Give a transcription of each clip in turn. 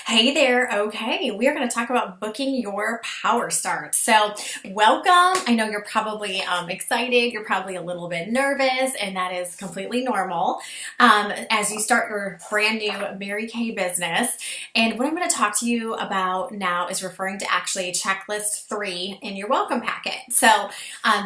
Hey there. Okay, we are going to talk about booking your Powerstart. So, welcome. I know you're probably excited. You're probably a little bit nervous, and that is completely normal as you start your brand new Mary Kay business. And what I'm going to talk to you about now is referring to actually checklist 3 in your welcome packet. So,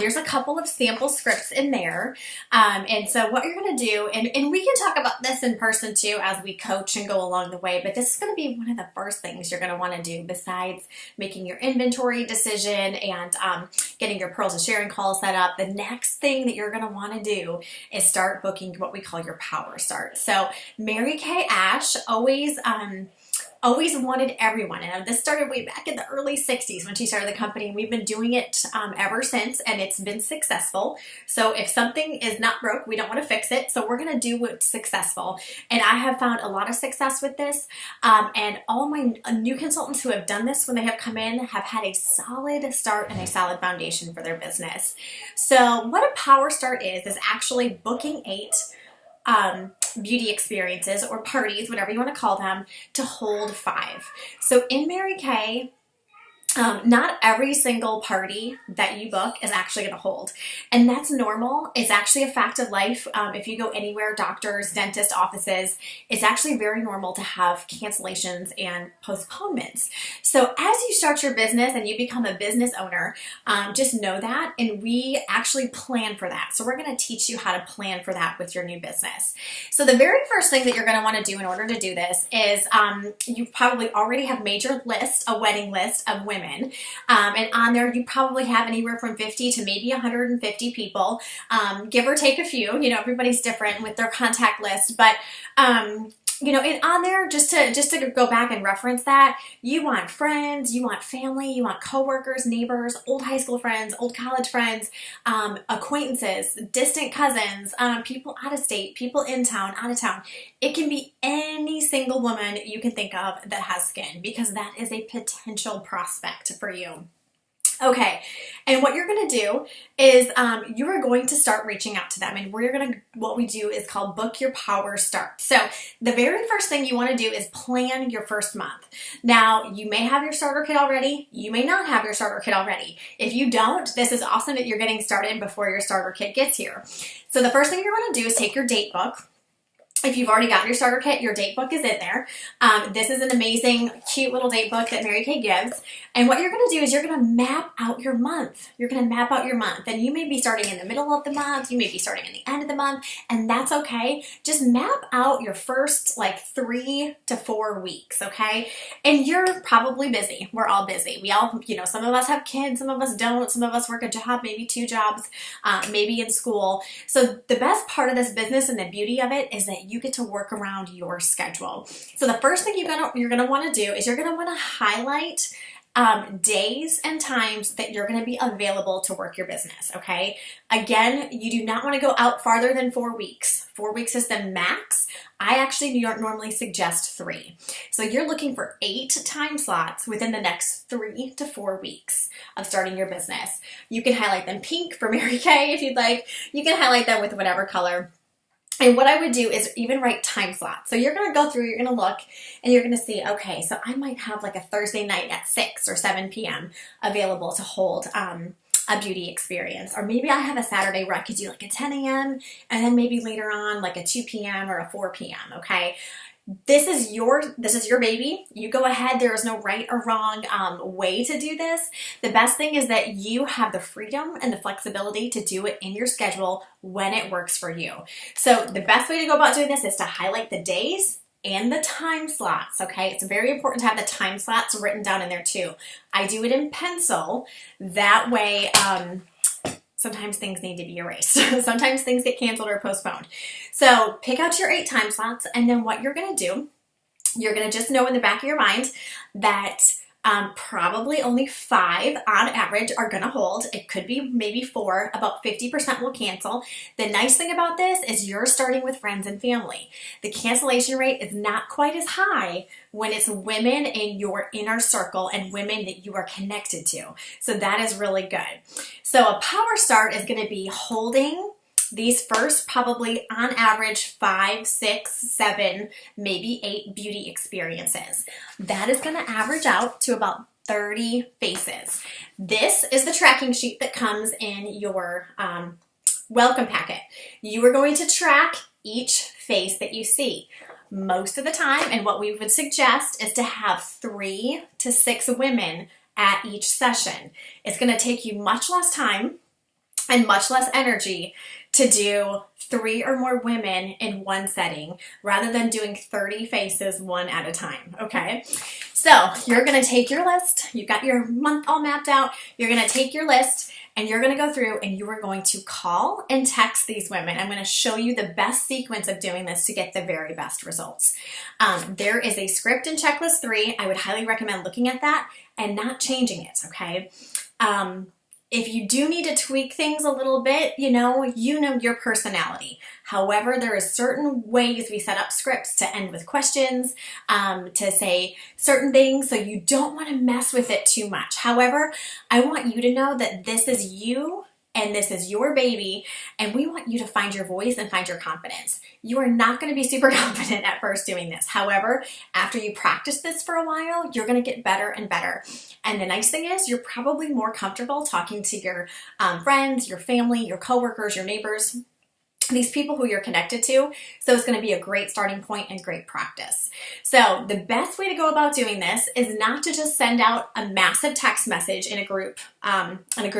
there's a couple of sample scripts in there. And so, what you're going to do, and we can talk about this in person too as we coach and go along the way, but this is going to be one of the first things you're going to want to do besides making your inventory decision and getting your pearls of sharing call set up. The next thing that you're going to want to do is start booking what we call your power start. So Mary Kay Ash always wanted everyone, and this started way back in the early 60s when she started the company, and we've been doing it ever since, and it's been successful. So if something is not broke, we don't want to fix it, so we're going to do what's successful. And I have found a lot of success with this, and all my new consultants who have done this when they have come in have had a solid start and a solid foundation for their business. So what a power start is actually booking 8 beauty experiences or parties, whatever you want to call them, to hold 5. So in Mary Kay, not every single party that you book is actually going to hold. And that's normal. It's actually a fact of life. If you go anywhere, doctors, dentist offices, it's actually very normal to have cancellations and postponements. So as you start your business and you become a business owner, just know that. And we actually plan for that. So we're going to teach you how to plan for that with your new business. So the very first thing that you're going to want to do in order to do this is you probably already have made your list, a wedding list of women. And on there, you probably have anywhere from 50 to maybe 150 people, give or take a few. You know, everybody's different with their contact list, but you know, and on there, just to go back and reference that, you want friends, you want family, you want coworkers, neighbors, old high school friends, old college friends, acquaintances, distant cousins, people out of state, people in town, out of town. It can be any single woman you can think of that has skin, because that is a potential prospect for you. Okay, and what you're going to do is you are going to start reaching out to them, and what we do is called book your power start. So the very first thing you want to do is plan your first month. Now, you may have your starter kit already. You may not have your starter kit already. If you don't, this is awesome that you're getting started before your starter kit gets here. So the first thing you're going to do is take your date book. If you've already gotten your starter kit, your date book is in there. This is an amazing, cute little date book that Mary Kay gives. And what you're going to do is you're going to map out your month. You're going to map out your month. And you may be starting in the middle of the month. You may be starting in the end of the month. And that's okay. Just map out your first 3 to 4 weeks, okay? And you're probably busy. We're all busy. We all, you know, some of us have kids. Some of us don't. Some of us work a job, maybe 2 jobs, maybe in school. So the best part of this business and the beauty of it is that you get to work around your schedule. So the first thing you're gonna want to do is you're gonna want to highlight days and times that you're going to be available to work your business. Okay. Again, you do not want to go out farther than 4 weeks. 4 weeks is the max. I actually normally suggest 3. So you're looking for 8 time slots within the next 3 to 4 weeks of starting your business. You can highlight them pink for Mary Kay if you'd like. You can highlight them with whatever color. And what I would do is even write time slots. So you're going to go through, you're going to look, and you're going to see, okay, so I might have like a Thursday night at 6 or 7 p.m. available to hold a beauty experience. Or maybe I have a Saturday where I could do like a 10 a.m. and then maybe later on like a 2 p.m. or a 4 p.m., okay? This is your baby. You go ahead. There is no right or wrong way to do this. The best thing is that you have the freedom and the flexibility to do it in your schedule when it works for you. So the best way to go about doing this is to highlight the days and the time slots, okay? It's very important to have the time slots written down in there too. I do it in pencil. That way, sometimes things need to be erased. Sometimes things get canceled or postponed. So pick out your 8 time slots, and then what you're going to do, you're going to just know in the back of your mind that probably only 5 on average are going to hold. It could be maybe 4. About 50% will cancel. The nice thing about this is you're starting with friends and family. The cancellation rate is not quite as high when it's women in your inner circle and women that you are connected to. So that is really good. So a power start is going to be holding these first probably on average 5, 6, 7, maybe 8 beauty experiences. That is going to average out to about 30 faces. This is the tracking sheet that comes in your welcome packet. You are going to track each face that you see. Most of the time, and what we would suggest is to have 3 to 6 women at each session. It's going to take you much less time and much less energy to do 3 or more women in one setting rather than doing 30 faces one at a time, okay? So you're going to take your list. You've got your month all mapped out. You're going to take your list and you're going to go through and you are going to call and text these women. I'm going to show you the best sequence of doing this to get the very best results. There is a script in checklist 3. I would highly recommend looking at that and not changing it, okay? If you do need to tweak things a little bit, you know your personality. However, there are certain ways we set up scripts to end with questions, to say certain things, so you don't want to mess with it too much. However, I want you to know that this is you and this is your baby, and we want you to find your voice and find your confidence. You are not going to be super confident at first doing this. However, after you practice this for a while, you're going to get better and better. And the nice thing is you're probably more comfortable talking to your friends, your family, your coworkers, your neighbors, these people who you're connected to. So it's going to be a great starting point and great practice. So the best way to go about doing this is not to just send out a massive text message in a group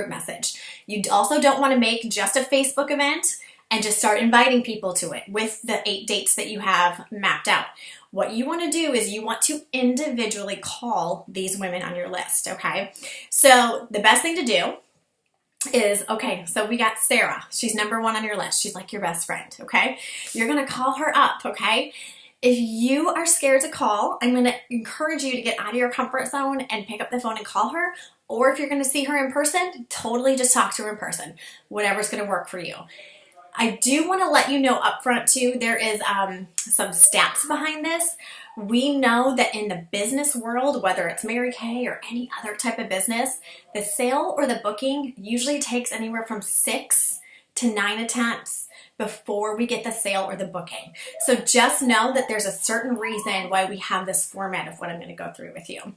message. You also don't want to make just a Facebook event and just start inviting people to it with the 8 dates that you have mapped out. What you want to do is you want to individually call these women on your list, okay? So the best thing to do is, okay, so we got Sarah. She's number 1 on your list. She's like your best friend, okay? You're going to call her up, okay? If you are scared to call, I'm going to encourage you to get out of your comfort zone and pick up the phone and call her. Or if you're going to see her in person, totally just talk to her in person. Whatever's going to work for you. I do want to let you know up front too, there is some stats behind this. We know that in the business world, whether it's Mary Kay or any other type of business, the sale or the booking usually takes anywhere from 6 to 9 attempts before we get the sale or the booking. So just know that there's a certain reason why we have this format of what I'm going to go through with you.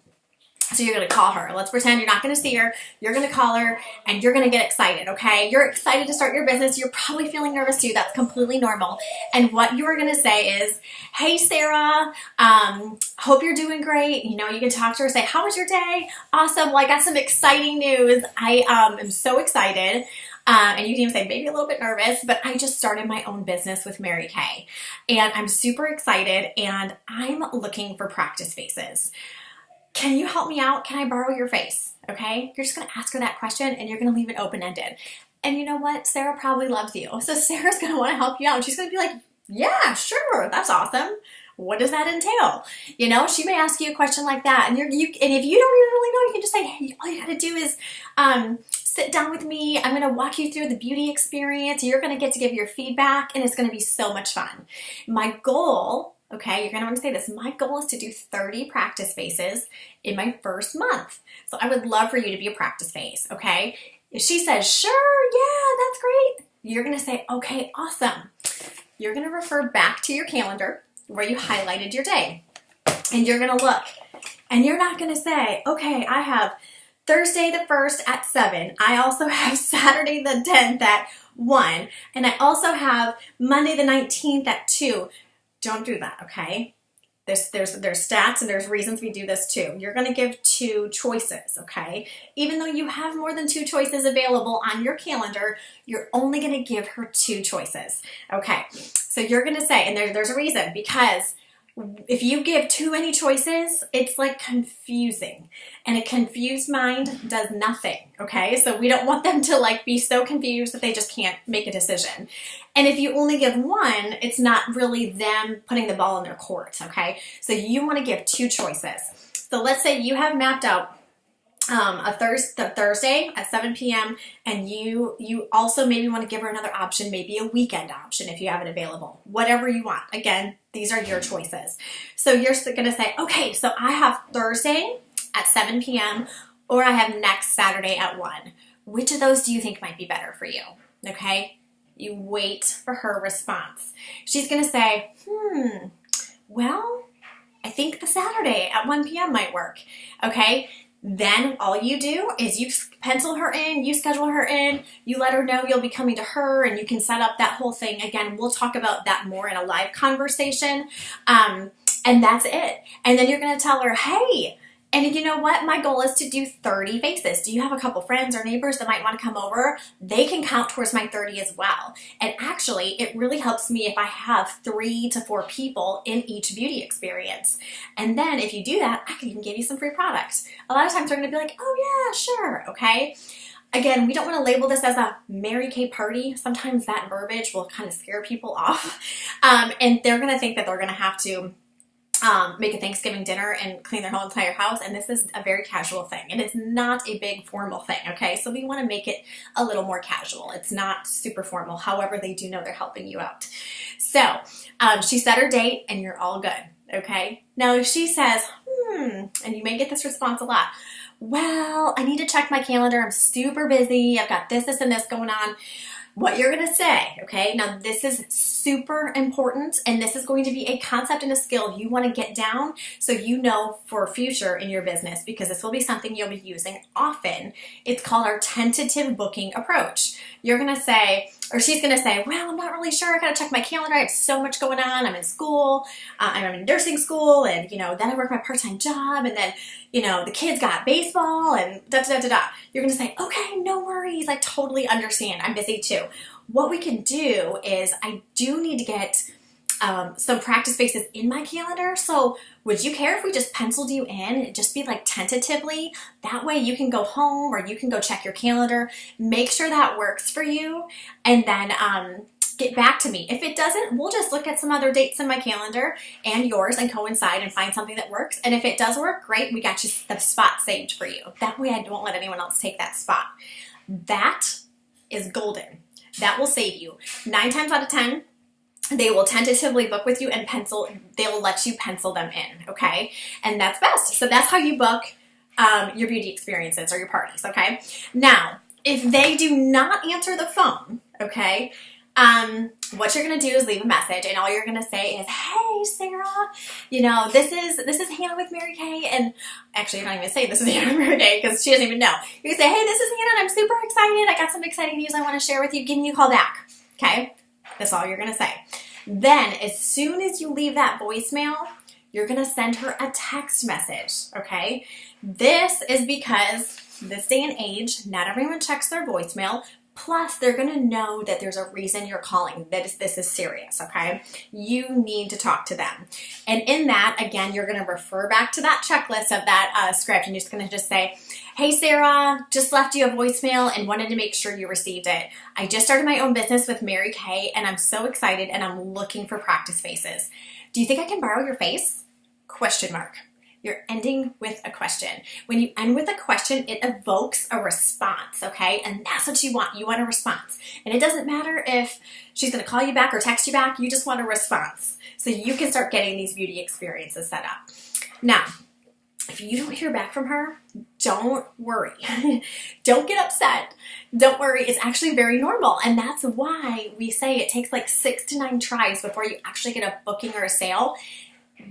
So you're going to call her. Let's pretend you're not going to see her. You're going to call her and you're going to get excited, okay? You're excited to start your business. You're probably feeling nervous too. That's completely normal. And what you're going to say is, hey, Sarah, hope you're doing great. You know, you can talk to her, say, how was your day? Awesome. Well, I got some exciting news. I am so excited. And you can even say maybe a little bit nervous, but I just started my own business with Mary Kay. And I'm super excited and I'm looking for practice faces. Can you help me out? Can I borrow your face? Okay? You're just going to ask her that question and you're going to leave it open-ended. And you know what? Sarah probably loves you. So Sarah's going to want to help you out. And she's going to be like, yeah, sure. That's awesome. What does that entail? You know, she may ask you a question like that. And and if you don't even really know, you can just say, hey, all you got to do is sit down with me. I'm going to walk you through the beauty experience. You're going to get to give your feedback and it's going to be so much fun. My goal, okay, you're going to want to say this. My goal is to do 30 practice faces in my first month. So I would love for you to be a practice face, okay? If she says, sure, yeah, that's great, you're going to say, okay, awesome. You're going to refer back to your calendar where you highlighted your day. And you're going to look. And you're not going to say, okay, I have Thursday the 1st at 7. I also have Saturday the 10th at 1. And I also have Monday the 19th at 2. Don't do that, okay? There's stats and there's reasons we do this too. You're going to give 2 choices, okay? Even though you have more than 2 choices available on your calendar, you're only going to give her 2 choices, okay? So you're going to say, and there's a reason, because if you give too many choices, it's like confusing. And a confused mind does nothing, okay? So we don't want them to like be so confused that they just can't make a decision. And if you only give 1, it's not really them putting the ball in their court, okay? So you want to give 2 choices. So let's say you have mapped out Thursday at 7 p.m. and you also maybe want to give her another option, maybe a weekend option if you have it available. Whatever you want. Again, these are your choices. So you're going to say, okay, so I have Thursday at 7 p.m. or I have next Saturday at 1. Which of those do you think might be better for you? Okay? You wait for her response. She's going to say, well, I think the Saturday at 1 p.m. might work. Okay. Then all you do is you pencil her in, you schedule her in, you let her know you'll be coming to her, and you can set up that whole thing. Again, we'll talk about that more in a live conversation. And that's it. And then you're going to tell her, hey, and you know what? My goal is to do 30 faces. Do you have a couple friends or neighbors that might want to come over? They can count towards my 30 as well. And actually, it really helps me if I have 3 to 4 people in each beauty experience. And then if you do that, I can even give you some free products. A lot of times they're going to be like, oh yeah, sure, okay. Again, we don't want to label this as a Mary Kay party. Sometimes that verbiage will kind of scare people off. And they're going to think that they're going to have to make a Thanksgiving dinner and clean their whole entire house. And this is a very casual thing. And it's not a big formal thing, okay? So we want to make it a little more casual. It's not super formal. However, they do know they're helping you out. So she set her date and you're all good, okay? Now, if she says, and you may get this response a lot, well, I need to check my calendar. I'm super busy. I've got this, and this going on. What you're going to say, okay? Now, this is super important, and this is going to be a concept and a skill you want to get down so you know for future in your business, because this will be something you'll be using often. It's called our tentative booking approach. You're going to say, or she's going to say, well, I'm not really sure. I got to check my calendar. I have so much going on. I'm in school. I'm in nursing school, and, then I work my part-time job, and then, the kids got baseball, and da-da-da-da-da. You're going to say, okay, no worries. I totally understand. I'm busy too. What we can do is I do need to get some practice spaces in my calendar. So would you care if we just penciled you in and just be like tentatively? That way you can go home or you can go check your calendar, make sure that works for you, and then get back to me. If it doesn't, we'll just look at some other dates in my calendar and yours and coincide and find something that works. And if it does work, great, we got you the spot saved for you. That way I won't let anyone else take that spot. That is golden. That will save you. 9 times out of 10, they will tentatively book with you and they'll let you pencil them in, okay? And that's best. So that's how you book your beauty experiences or your parties, okay? Now, if they do not answer the phone, okay, what you're going to do is leave a message, and all you're going to say is, hey, Sarah, this is Hannah with Mary Kay. And actually, you're not even say this is Hannah with Mary Kay because she doesn't even know. You can say, hey, this is Hannah, and I'm super excited. I got some exciting news I want to share with you. Give me a call back. Okay. That's all you're going to say. Then as soon as you leave that voicemail, you're going to send her a text message. Okay. This is because this day and age, not everyone checks their voicemail. Plus, they're going to know that there's a reason you're calling, that this is serious, okay? You need to talk to them. And in that, again, you're going to refer back to that checklist of that script, and you're just going to just say, hey, Sarah, just left you a voicemail and wanted to make sure you received it. I just started my own business with Mary Kay, and I'm so excited, and I'm looking for practice faces. Do you think I can borrow your face? Question mark. You're ending with a question. When you end with a question, it evokes a response, okay? And that's what you want. You want a response. And it doesn't matter if she's going to call you back or text you back. You just want a response so you can start getting these beauty experiences set up. Now, if you don't hear back from her, don't worry. Don't get upset. Don't worry. It's actually very normal. And that's why we say it takes like 6 to 9 tries before you actually get a booking or a sale.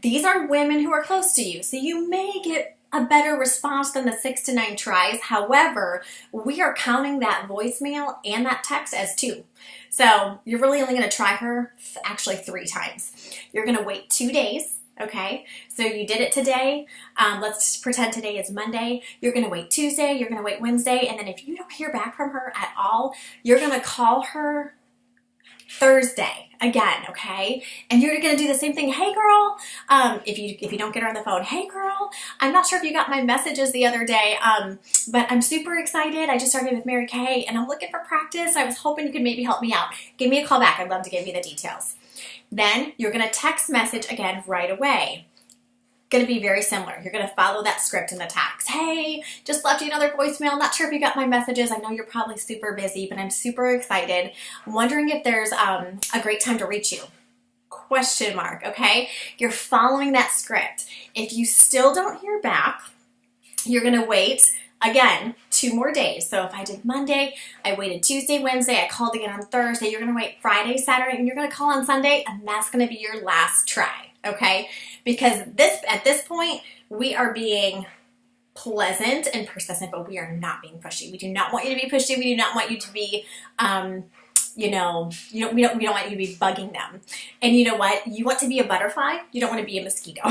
These are women who are close to you, so you may get a better response than the 6 to 9 tries. However, we are counting that voicemail and that text as 2. So you're really only going to try her actually 3 times. You're going to wait 2 days, okay? So you did it today. Let's pretend today is Monday. You're going to wait Tuesday. You're going to wait Wednesday. And then if you don't hear back from her at all, you're going to call her Thursday again, okay? And you're gonna do the same thing. Hey, girl. If you don't get her on the phone, hey, girl. I'm not sure if you got my messages the other day, but I'm super excited. I just started with Mary Kay, and I'm looking for practice. I was hoping you could maybe help me out. Give me a call back. I'd love to give you the details. Then you're gonna text message again right away. Going to be very similar. You're going to follow that script in the text. Hey, just left you another voicemail. Not sure if you got my messages. I know you're probably super busy, but I'm super excited. I'm wondering if there's a great time to reach you. Question mark, okay? You're following that script. If you still don't hear back, you're going to wait again 2 more days. So if I did Monday, I waited Tuesday, Wednesday, I called again on Thursday, you're going to wait Friday, Saturday, and you're going to call on Sunday, and that's going to be your last try, okay? Because at this point, we are being pleasant and persistent, but we are not being pushy. We do not want you to be pushy. We do not want you to be, we don't want you to be bugging them. And you know what? You want to be a butterfly. You don't want to be a mosquito.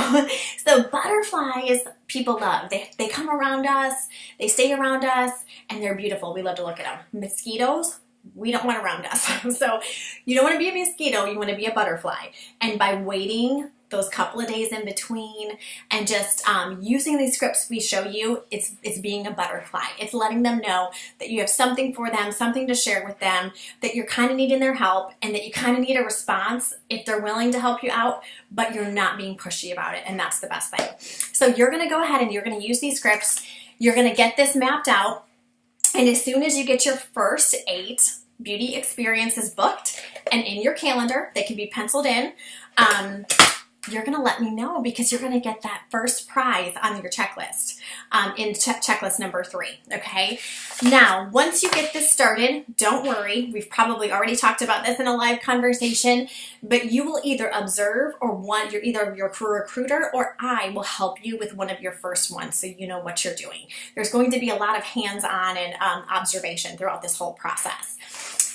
So butterflies, people love. They come around us, they stay around us, and they're beautiful. We love to look at them. Mosquitoes, we don't want around us. So you don't want to be a mosquito. You want to be a butterfly. And by waiting those couple of days in between and just using these scripts we show you, it's being a butterfly. It's letting them know that you have something for them, something to share with them, that you're kind of needing their help, and that you kind of need a response if they're willing to help you out, but you're not being pushy about it, and that's the best thing. So you're going to go ahead and you're going to use these scripts. You're going to get this mapped out, and as soon as you get your first 8 beauty experiences booked and in your calendar, they can be penciled in, you're going to let me know, because you're going to get that first prize on your checklist in checklist number 3, okay? Now, once you get this started, don't worry. We've probably already talked about this in a live conversation, but you will either observe or either your career recruiter or I will help you with one of your first ones so you know what you're doing. There's going to be a lot of hands-on and observation throughout this whole process.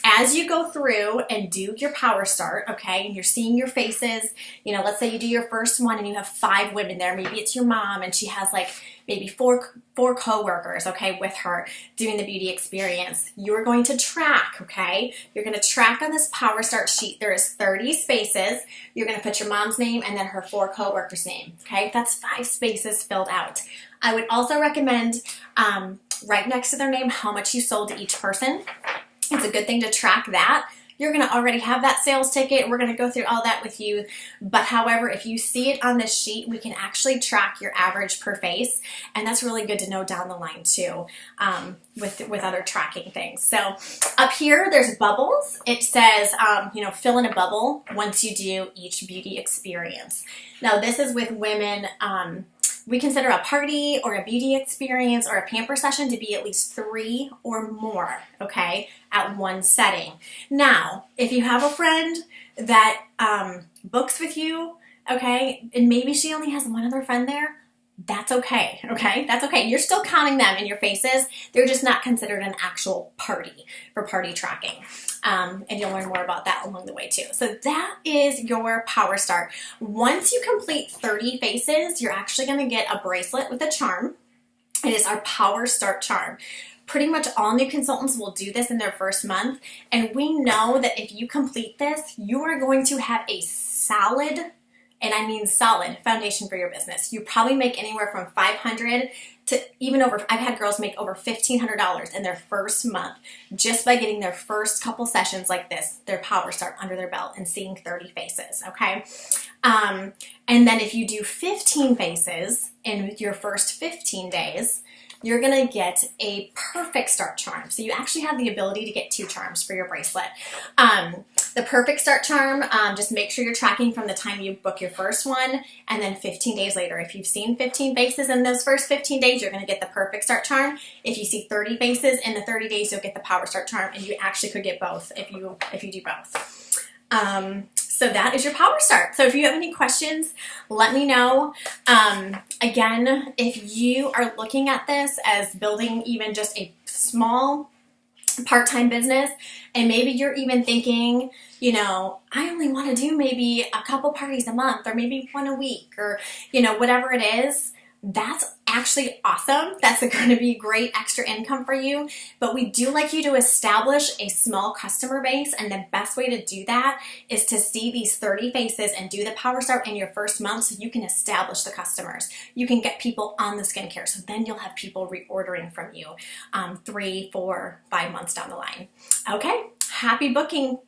As you go through and do your Power Start, okay, and you're seeing your faces, let's say you do your first one and you have 5 women there. Maybe it's your mom and she has like maybe four coworkers, okay, with her doing the beauty experience. You're going to track, okay? You're going to track on this Power Start sheet. There is 30 spaces. You're going to put your mom's name and then her 4 coworkers' name, okay? That's 5 spaces filled out. I would also recommend right next to their name how much you sold to each person. It's a good thing to track that. You're going to already have that sales ticket. We're going to go through all that with you. But however, if you see it on this sheet, we can actually track your average per face. And that's really good to know down the line too, with other tracking things. So up here, there's bubbles. It says, fill in a bubble once you do each beauty experience. Now this is with women, we consider a party or a beauty experience or a pamper session to be at least 3 or more, okay, at one setting. Now, if you have a friend that books with you, okay, and maybe she only has one other friend there, that's okay, okay? That's okay. You're still counting them in your faces. They're just not considered an actual party for party tracking. And you'll learn more about that along the way too. So that is your Power Start. Once you complete 30 faces, you're actually going to get a bracelet with a charm. It is our Power Start charm. Pretty much all new consultants will do this in their first month. And we know that if you complete this, you are going to have a solid, and I mean solid, foundation for your business. You probably make anywhere from $500 to even over, I've had girls make over $1,500 in their first month just by getting their first couple sessions like this, their Power Start under their belt and seeing 30 faces, okay? And then if you do 15 faces in your first 15 days, you're going to get a Perfect Start charm. So you actually have the ability to get 2 charms for your bracelet. The Perfect Start charm, just make sure you're tracking from the time you book your first one and then 15 days later. If you've seen 15 faces in those first 15 days, you're going to get the Perfect Start charm. If you see 30 faces in the 30 days, you'll get the Power Start charm, and you actually could get both if you do both. So that is your Power Start. So if you have any questions, let me know. Again, if you are looking at this as building even just a small part-time business, and maybe you're even thinking, I only want to do maybe a couple parties a month or maybe 1 a week or, whatever it is, that's actually awesome. That's going to be great extra income for you. But we do like you to establish a small customer base. And the best way to do that is to see these 30 faces and do the Power Start in your first month so you can establish the customers. You can get people on the skincare. So then you'll have people reordering from you 3, 4, 5 months down the line. Okay, happy booking.